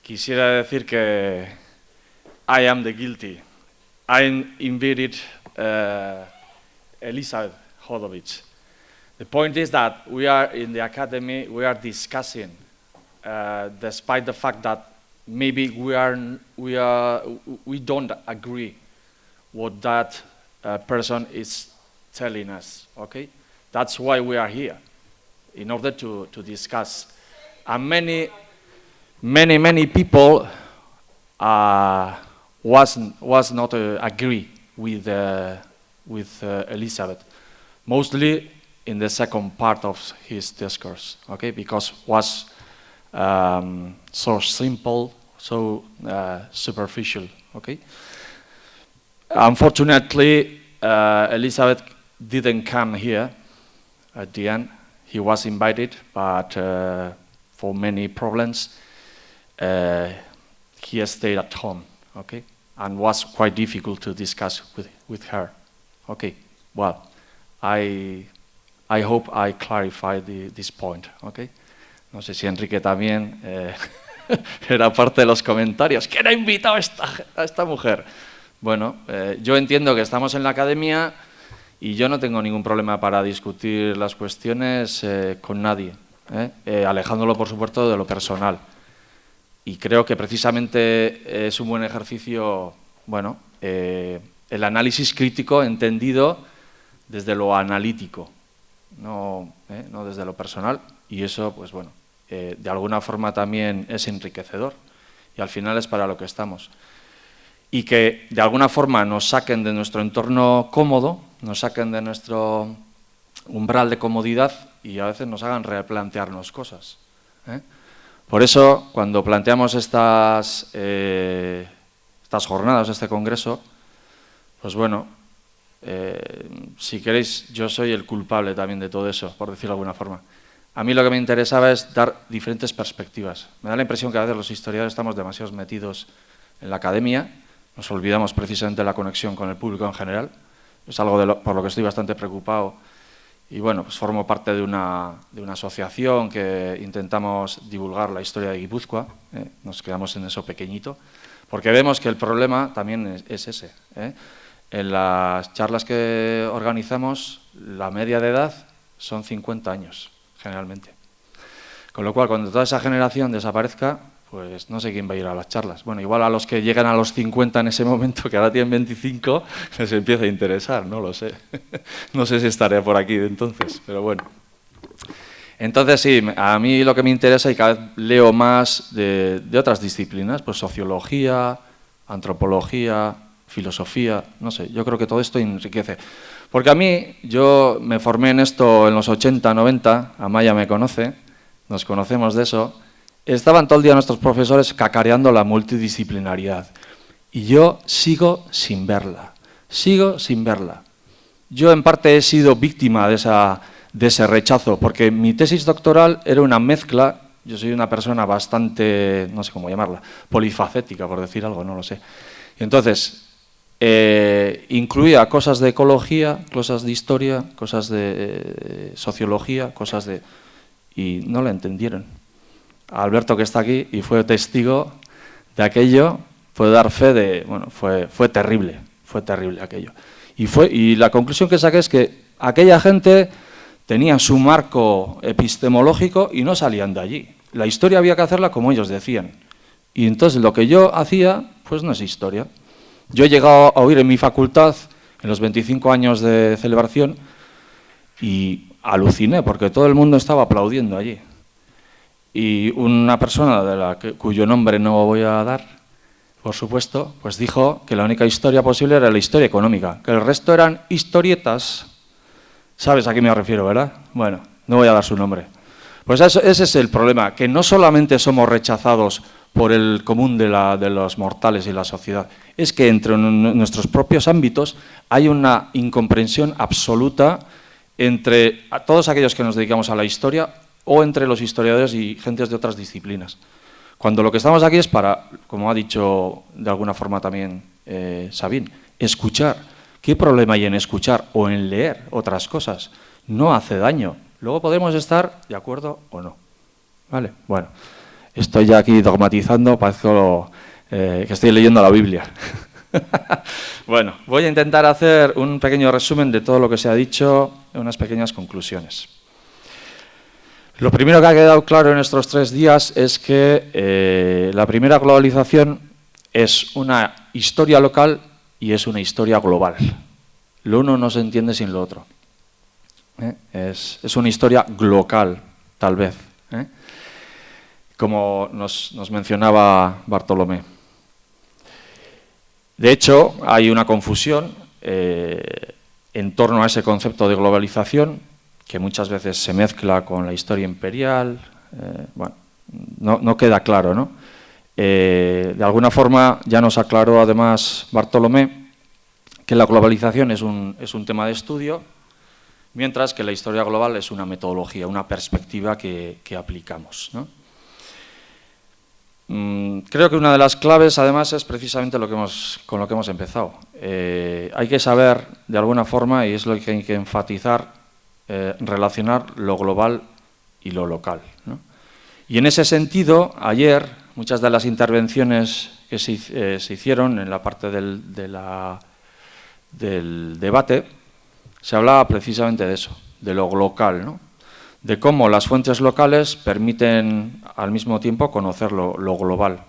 quisiera decir que I am the guilty. I invited Elizabeth Hodowitz. The point is that we are in the academy, we are discussing, despite the fact that maybe we don't agree what that person is telling us, okay? That's why we are here, in order to discuss. And many people was not agree with Elizabeth, mostly in the second part of his discourse, okay? Because was so simple, so superficial, okay? Unfortunately, Elizabeth didn't come here at the end. He was invited, but for many problems, he stayed at home, okay? And was quite difficult to discuss with her. Okay, well, I hope I clarified this point, okay? No sé si Enrique también era parte de los comentarios. ¿Quién ha invitado a esta mujer? Bueno, yo entiendo que estamos en la academia y yo no tengo ningún problema para discutir las cuestiones con nadie, alejándolo, por supuesto, de lo personal. Y creo que precisamente es un buen ejercicio, bueno, el análisis crítico entendido desde lo analítico, no desde lo personal. Y eso, pues bueno, de alguna forma también es enriquecedor. Y al final es para lo que estamos. Y que de alguna forma nos saquen de nuestro entorno cómodo, nos saquen de nuestro umbral de comodidad y a veces nos hagan replantearnos cosas. Por eso, cuando planteamos estas jornadas, este congreso, pues bueno, si queréis, yo soy el culpable también de todo eso, por decirlo de alguna forma. A mí lo que me interesaba es dar diferentes perspectivas. Me da la impresión que a veces los historiadores estamos demasiado metidos en la academia, nos olvidamos precisamente de la conexión con el público en general. Es algo por lo que estoy bastante preocupado. Y bueno, pues formo parte de una asociación que intentamos divulgar la historia de Guipúzcoa. Nos quedamos en eso pequeñito, porque vemos que el problema también es ese. En las charlas que organizamos, la media de edad son 50 años, generalmente. Con lo cual, cuando toda esa generación desaparezca, pues no sé quién va a ir a las charlas. Bueno, igual a los que llegan a los 50 en ese momento, que ahora tienen 25, les empieza a interesar, no lo sé. No sé si estaré por aquí de entonces, pero bueno. Entonces sí, a mí lo que me interesa, y cada vez leo más de otras disciplinas, pues sociología, antropología, filosofía, no sé, yo creo que todo esto enriquece. Porque a mí, yo me formé en esto en los 80, 90, Amaya me conoce, nos conocemos de eso. Estaban todo el día nuestros profesores cacareando la multidisciplinariedad. Y yo sigo sin verla. Yo en parte he sido víctima de ese rechazo, porque mi tesis doctoral era una mezcla, yo soy una persona bastante, no sé cómo llamarla, polifacética, por decir algo, no lo sé. Y entonces, incluía cosas de ecología, cosas de historia, cosas de sociología, y no la entendieron. Alberto, que está aquí y fue testigo de aquello, puede dar fe de, bueno, fue terrible aquello. Y la conclusión que saqué es que aquella gente tenía su marco epistemológico y no salían de allí. La historia había que hacerla como ellos decían. Y entonces lo que yo hacía, pues no es historia. Yo he llegado a oír en mi facultad, en los 25 años de celebración, y aluciné, porque todo el mundo estaba aplaudiendo allí. Y una persona cuyo nombre no voy a dar, por supuesto, pues dijo que la única historia posible era la historia económica, que el resto eran historietas. ¿Sabes a qué me refiero, verdad? Bueno, no voy a dar su nombre. Pues ese es el problema, que no solamente somos rechazados por el común de los mortales y la sociedad, es que entre nuestros propios ámbitos hay una incomprensión absoluta entre todos aquellos que nos dedicamos a la historia o entre los historiadores y gentes de otras disciplinas. Cuando lo que estamos aquí es para, como ha dicho de alguna forma también Sabine, escuchar. ¿Qué problema hay en escuchar o en leer otras cosas? No hace daño. Luego podemos estar de acuerdo o no. ¿Vale? Bueno, Estoy ya aquí dogmatizando, parezco que estoy leyendo la Biblia. Bueno, voy a intentar hacer un pequeño resumen de todo lo que se ha dicho, unas pequeñas conclusiones. Lo primero que ha quedado claro en estos 3 días es que la primera globalización es una historia local y es una historia global. Lo uno no se entiende sin lo otro. Es una historia glocal, tal vez, como nos mencionaba Bartolomé. De hecho, hay una confusión en torno a ese concepto de globalización, que muchas veces se mezcla con la historia imperial. Bueno, no queda claro, ¿no? De alguna forma ya nos aclaró además Bartolomé que la globalización es un tema de estudio, mientras que la historia global es una metodología, una perspectiva que aplicamos, ¿no? Creo que una de las claves, además, es precisamente con lo que hemos empezado. Hay que saber, de alguna forma, y es lo que hay que enfatizar, relacionar lo global y lo local, ¿no? Y en ese sentido, ayer, muchas de las intervenciones que se hicieron en la parte del debate, se hablaba precisamente de eso, de lo local, ¿no? De cómo las fuentes locales permiten al mismo tiempo conocer lo global,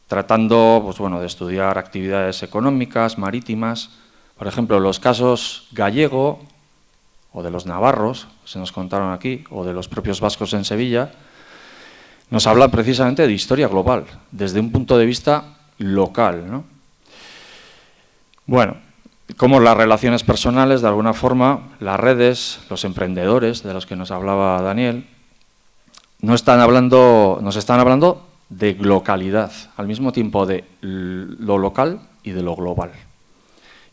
tratando, pues bueno, de estudiar actividades económicas, marítimas. Por ejemplo, los casos gallego o de los navarros, se nos contaron aquí, o de los propios vascos en Sevilla, nos hablan precisamente de historia global, desde un punto de vista local, ¿no? Bueno, como las relaciones personales, de alguna forma, las redes, los emprendedores, de los que nos hablaba Daniel, nos están hablando de localidad, al mismo tiempo de lo local y de lo global.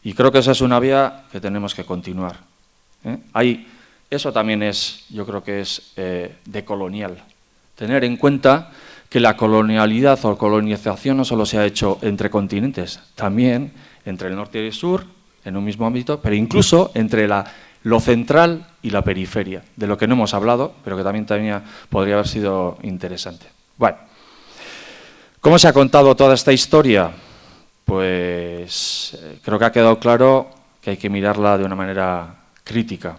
Y creo que esa es una vía que tenemos que continuar, Eso también es, yo creo que es decolonial. Tener en cuenta que la colonialidad o colonización no solo se ha hecho entre continentes, también entre el norte y el sur, en un mismo ámbito, pero incluso entre lo central y la periferia, de lo que no hemos hablado, pero que también podría haber sido interesante. Bueno, ¿cómo se ha contado toda esta historia? Pues creo que ha quedado claro que hay que mirarla de una manera crítica.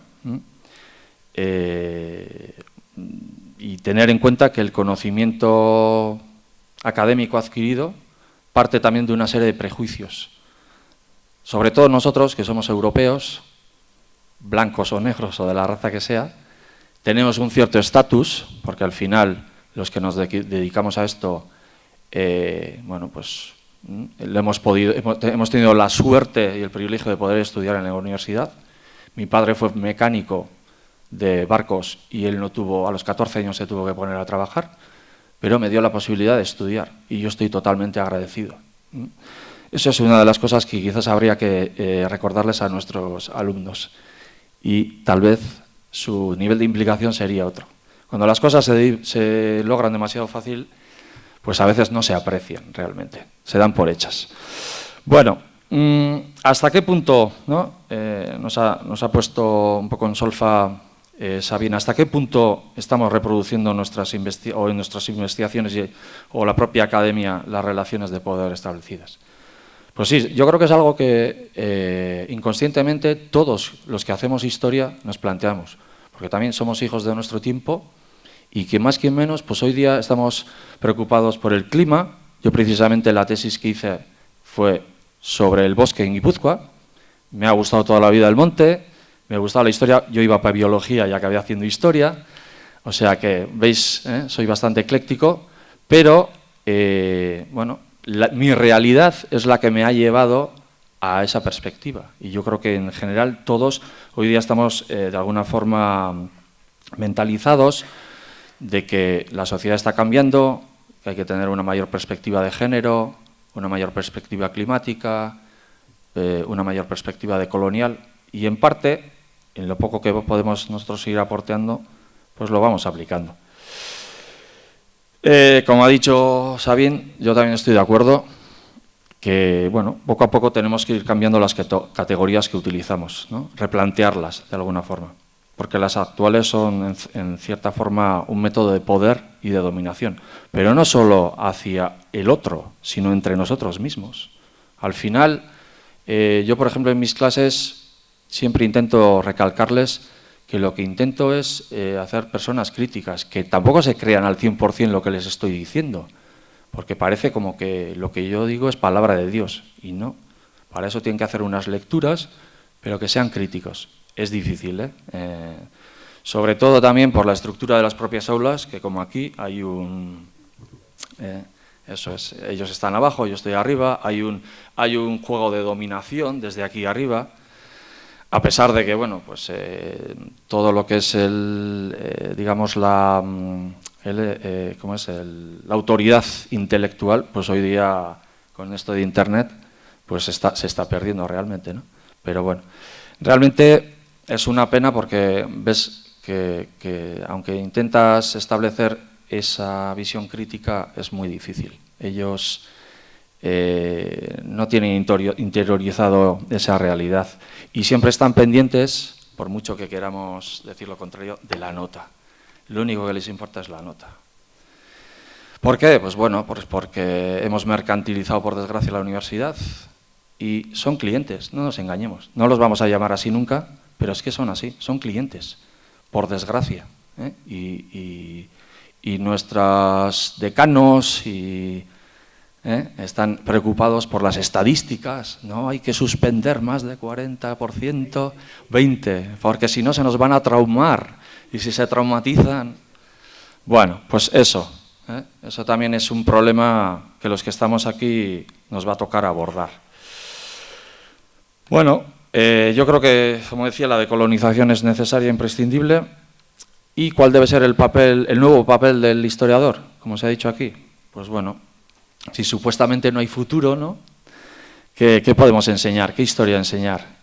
Y tener en cuenta que el conocimiento académico adquirido parte también de una serie de prejuicios. Sobre todo nosotros, que somos europeos, blancos o negros o de la raza que sea, tenemos un cierto estatus, porque al final los que nos dedicamos a esto, bueno, pues hemos tenido la suerte y el privilegio de poder estudiar en la universidad. Mi padre fue mecánico de barcos y él a los 14 años se tuvo que poner a trabajar, pero me dio la posibilidad de estudiar y yo estoy totalmente agradecido. Eso es una de las cosas que quizás habría que recordarles a nuestros alumnos y tal vez su nivel de implicación sería otro. Cuando las cosas se logran demasiado fácil, pues a veces no se aprecian realmente, se dan por hechas. Bueno, ¿hasta qué punto, ¿no? nos ha puesto un poco en solfa Sabina, ¿hasta qué punto estamos reproduciendo en nuestras investigaciones o la propia academia las relaciones de poder establecidas? Pues sí, yo creo que es algo que inconscientemente todos los que hacemos historia nos planteamos, porque también somos hijos de nuestro tiempo y que más que menos, pues hoy día estamos preocupados por el clima. Yo precisamente la tesis que hice fue sobre el bosque en Guipúzcoa, me ha gustado toda la vida el monte, me ha gustado la historia, yo iba para biología y acabé haciendo historia, o sea que, veis, soy bastante ecléctico, pero, bueno, mi realidad es la que me ha llevado a esa perspectiva. Y yo creo que en general todos hoy día estamos de alguna forma mentalizados de que la sociedad está cambiando, que hay que tener una mayor perspectiva de género, una mayor perspectiva climática, una mayor perspectiva decolonial y en parte, en lo poco que podemos nosotros seguir aportando, pues lo vamos aplicando. Como ha dicho Sabin, yo también estoy de acuerdo que, bueno, poco a poco tenemos que ir cambiando las categorías que utilizamos, ¿no? Replantearlas de alguna forma. porque las actuales son, en cierta forma, un método de poder y de dominación, pero no solo hacia el otro, sino entre nosotros mismos. Al final, yo, por ejemplo, en mis clases siempre intento recalcarles que lo que intento es hacer personas críticas, que tampoco se crean al 100% lo que les estoy diciendo, porque parece como que lo que yo digo es palabra de Dios, y no. Para eso tienen que hacer unas lecturas, pero que sean críticos. Es difícil, sobre todo también por la estructura de las propias aulas, que como aquí hay un... eso es, ellos están abajo, yo estoy arriba, hay un juego de dominación desde aquí arriba, a pesar de que, bueno, pues todo lo que es digamos, la autoridad intelectual, pues hoy día, con esto de Internet, pues se está perdiendo realmente, ¿no? Pero bueno, realmente es una pena porque ves que aunque intentas establecer esa visión crítica, es muy difícil. Ellos no tienen interiorizado esa realidad y siempre están pendientes, por mucho que queramos decir lo contrario, de la nota. Lo único que les importa es la nota. ¿Por qué? Pues bueno, pues porque hemos mercantilizado, por desgracia, la universidad y son clientes, no nos engañemos. No los vamos a llamar así nunca, pero es que son así, son clientes, por desgracia. Y nuestros decanos están preocupados por las estadísticas, no hay que suspender más de 40%, 20%, porque si no se nos van a traumar, y si se traumatizan, bueno, pues eso también es un problema que los que estamos aquí nos va a tocar abordar. Bueno, yo creo que, como decía, la decolonización es necesaria e imprescindible. ¿Y cuál debe ser el nuevo papel del historiador, como se ha dicho aquí? Pues bueno, si supuestamente no hay futuro, ¿no? ¿Qué podemos enseñar? ¿Qué historia enseñar?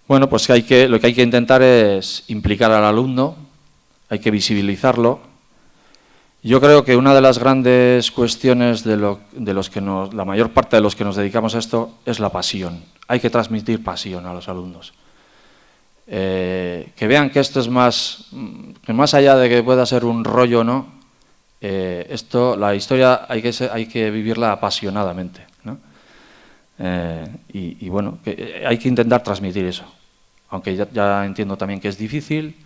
Bueno, pues lo que hay que intentar es implicar al alumno, hay que visibilizarlo. Yo creo que una de las grandes cuestiones la mayor parte de los que nos dedicamos a esto es la pasión. Hay que transmitir pasión a los alumnos. Que vean que esto es que más allá de que pueda ser un rollo, ¿no? La historia hay que vivirla apasionadamente, ¿no? Y bueno, hay que intentar transmitir eso. Aunque ya entiendo también que es difícil,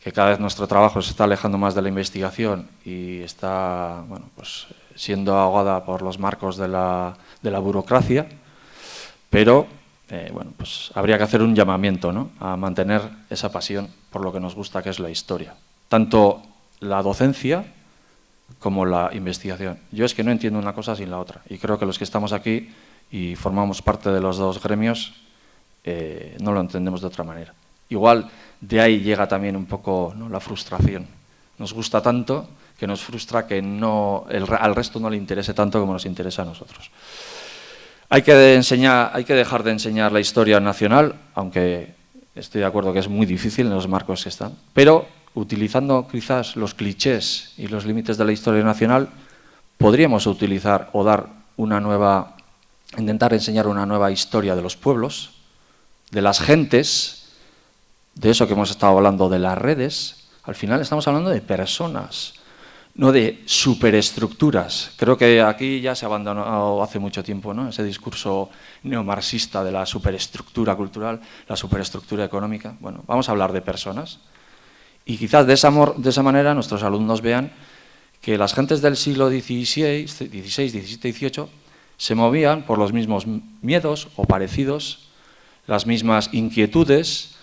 que cada vez nuestro trabajo se está alejando más de la investigación y está, bueno, pues siendo ahogada por los marcos de la burocracia, pero bueno, pues habría que hacer un llamamiento, ¿no? A mantener esa pasión por lo que nos gusta, que es la historia. Tanto la docencia como la investigación. Yo es que no entiendo una cosa sin la otra, y creo que los que estamos aquí y formamos parte de los dos gremios no lo entendemos de otra manera. Igual de ahí llega también un poco, ¿no?, la frustración. Nos gusta tanto que nos frustra que al resto no le interese tanto como nos interesa a nosotros. Hay que dejar de enseñar la historia nacional, aunque estoy de acuerdo que es muy difícil en los marcos que están, pero utilizando quizás los clichés y los límites de la historia nacional, podríamos utilizar o intentar enseñar una nueva historia de los pueblos, de las gentes, de eso que hemos estado hablando de las redes. Al final estamos hablando de personas, no de superestructuras. Creo que aquí ya se ha abandonado hace mucho tiempo, ¿no?, ese discurso neomarxista de la superestructura cultural, la superestructura económica. Bueno, vamos a hablar de personas. Y quizás de esa manera nuestros alumnos vean que las gentes del siglo XVI, XVII, XVIII se movían por los mismos miedos o parecidos, las mismas inquietudes,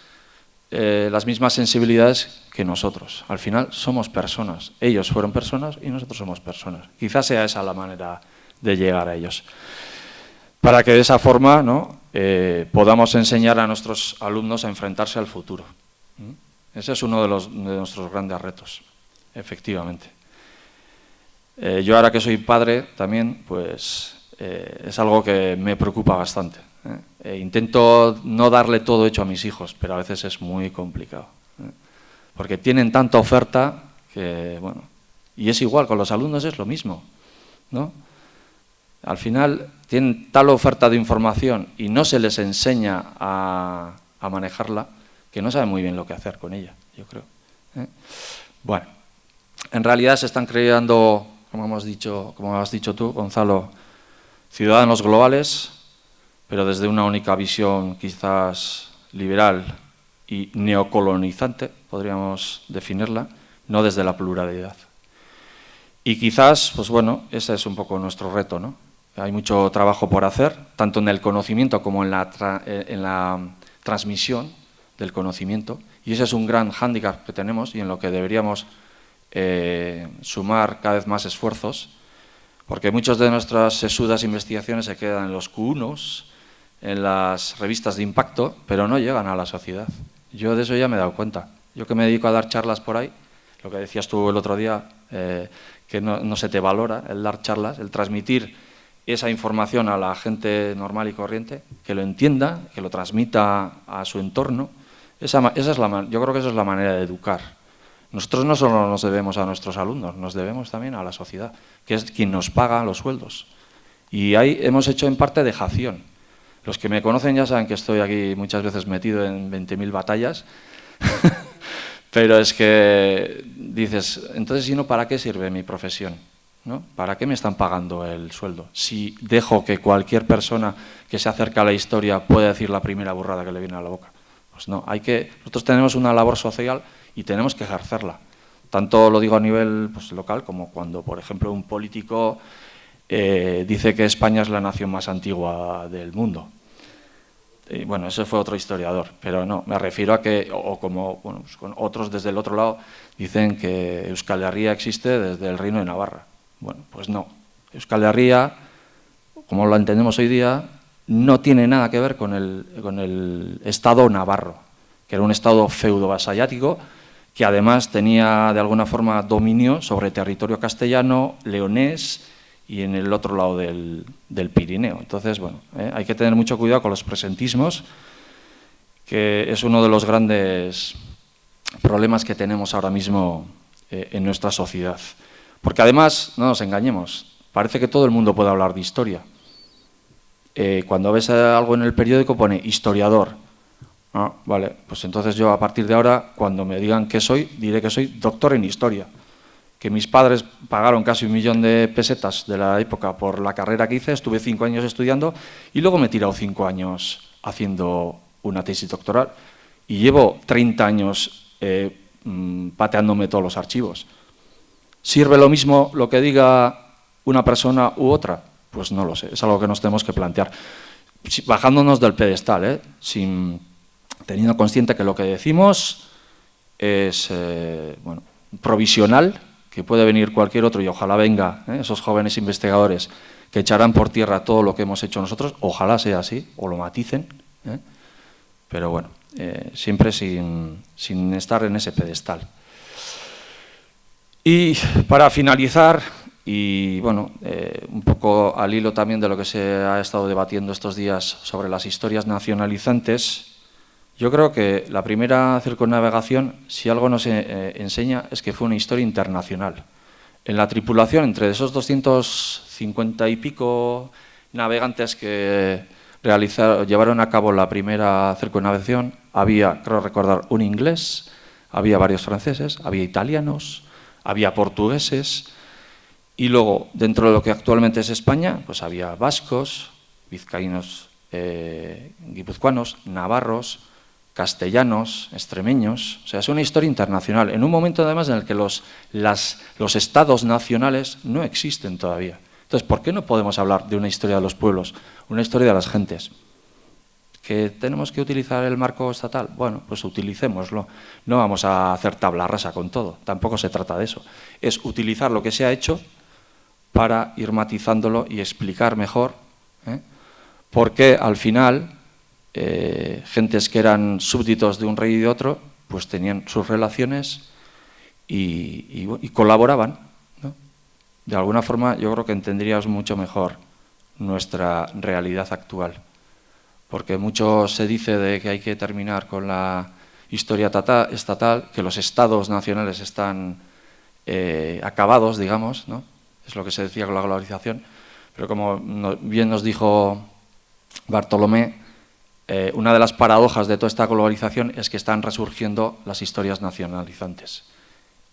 las mismas sensibilidades que nosotros. Al final somos personas. Ellos fueron personas y nosotros somos personas. Quizás sea esa la manera de llegar a ellos. Para que de esa forma, ¿no?, podamos enseñar a nuestros alumnos a enfrentarse al futuro. Ese es uno de nuestros grandes retos, efectivamente. Yo ahora que soy padre también, pues es algo que me preocupa bastante. Intento no darle todo hecho a mis hijos, pero a veces es muy complicado. Porque tienen tanta oferta que, bueno, y es igual, con los alumnos es lo mismo, ¿no? Al final tienen tal oferta de información y no se les enseña a manejarla, que no sabe muy bien lo que hacer con ella, yo creo. Bueno, en realidad se están creando, como has dicho tú, Gonzalo, ciudadanos globales, pero desde una única visión quizás liberal y neocolonizante, podríamos definirla, no desde la pluralidad. Y quizás, pues bueno, ese es un poco nuestro reto, ¿no? Hay mucho trabajo por hacer, tanto en el conocimiento como en la transmisión del conocimiento, y ese es un gran hándicap que tenemos y en lo que deberíamos sumar cada vez más esfuerzos, porque muchas de nuestras sesudas investigaciones se quedan en los Q1s, en las revistas de impacto, pero no llegan a la sociedad. Yo de eso ya me he dado cuenta. Yo que me dedico a dar charlas por ahí, lo que decías tú el otro día, que no se te valora el dar charlas, el transmitir esa información a la gente normal y corriente, que lo entienda, que lo transmita a su entorno. Yo creo que esa es la manera de educar. Nosotros no solo nos debemos a nuestros alumnos, nos debemos también a la sociedad, que es quien nos paga los sueldos. Y ahí hemos hecho en parte dejación. Los que me conocen ya saben que estoy aquí muchas veces metido en 20.000 batallas, pero es que dices, entonces, ¿y no para qué sirve mi profesión? ¿No? ¿Para qué me están pagando el sueldo? Si dejo que cualquier persona que se acerca a la historia pueda decir la primera burrada que le viene a la boca. Pues no, nosotros tenemos una labor social y tenemos que ejercerla. Tanto lo digo a nivel local como cuando, por ejemplo, un político dice que España es la nación más antigua del mundo. Bueno, ese fue otro historiador, pero no, me refiero a que, pues con otros desde el otro lado, dicen que Euskal Herria existe desde el Reino de Navarra. Bueno, pues no. Euskal Herria, como lo entendemos hoy día, no tiene nada que ver con el Estado navarro, que era un Estado feudo-vasallático que además tenía de alguna forma dominio sobre territorio castellano, leonés y en el otro lado del Pirineo. Entonces, bueno, hay que tener mucho cuidado con los presentismos, que es uno de los grandes problemas que tenemos ahora mismo en nuestra sociedad. Porque además, no nos engañemos, parece que todo el mundo puede hablar de historia. Cuando ves algo en el periódico pone historiador. Ah, vale, pues entonces yo a partir de ahora, cuando me digan qué soy, diré que soy doctor en historia. Que mis padres pagaron casi 1 millón de pesetas de la época por la carrera que hice, estuve 5 años estudiando y luego me he tirado 5 años haciendo una tesis doctoral y llevo 30 años pateándome todos los archivos. ¿Sirve lo mismo lo que diga una persona u otra? Pues no lo sé, es algo que nos tenemos que plantear. Bajándonos del pedestal, teniendo consciente que lo que decimos es provisional, que puede venir cualquier otro y ojalá venga esos jóvenes investigadores que echarán por tierra todo lo que hemos hecho nosotros, ojalá sea así, o lo maticen, pero bueno, siempre sin estar en ese pedestal. Y para finalizar, y bueno, un poco al hilo también de lo que se ha estado debatiendo estos días sobre las historias nacionalizantes, yo creo que la primera circunnavegación, si algo nos enseña, es que fue una historia internacional. En la tripulación, entre esos 250 y pico navegantes que llevaron a cabo la primera circunnavegación, había, creo recordar, un inglés, había varios franceses, había italianos, había portugueses, y luego, dentro de lo que actualmente es España, pues había vascos, vizcaínos, guipuzcoanos, navarros, castellanos, extremeños. O sea, es una historia internacional, en un momento además en el que los estados nacionales no existen todavía. Entonces, ¿por qué no podemos hablar de una historia de los pueblos, una historia de las gentes? ¿Que tenemos que utilizar el marco estatal? Bueno, pues utilicémoslo. No vamos a hacer tabla rasa con todo, tampoco se trata de eso. Es utilizar lo que se ha hecho para ir matizándolo y explicar mejor por qué al final gentes que eran súbditos de un rey y de otro, pues tenían sus relaciones y colaboraban, ¿no? De alguna forma yo creo que entenderíamos mucho mejor nuestra realidad actual. Porque mucho se dice de que hay que terminar con la historia estatal, que los estados nacionales están acabados, digamos, ¿no? Es lo que se decía con la globalización, pero como bien nos dijo Bartolomé, una de las paradojas de toda esta globalización es que están resurgiendo las historias nacionalizantes.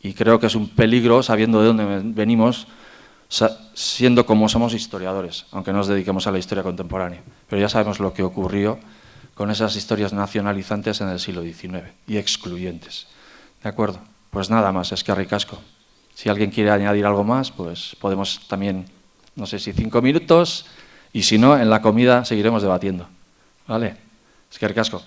Y creo que es un peligro, sabiendo de dónde venimos, siendo como somos historiadores, aunque no nos dediquemos a la historia contemporánea. Pero ya sabemos lo que ocurrió con esas historias nacionalizantes en el siglo XIX y excluyentes. ¿De acuerdo? Pues nada más, es que ricasco. Si alguien quiere añadir algo más, pues podemos también, no sé si 5 minutos, y si no, en la comida seguiremos debatiendo. ¿Vale? Es que ricasco.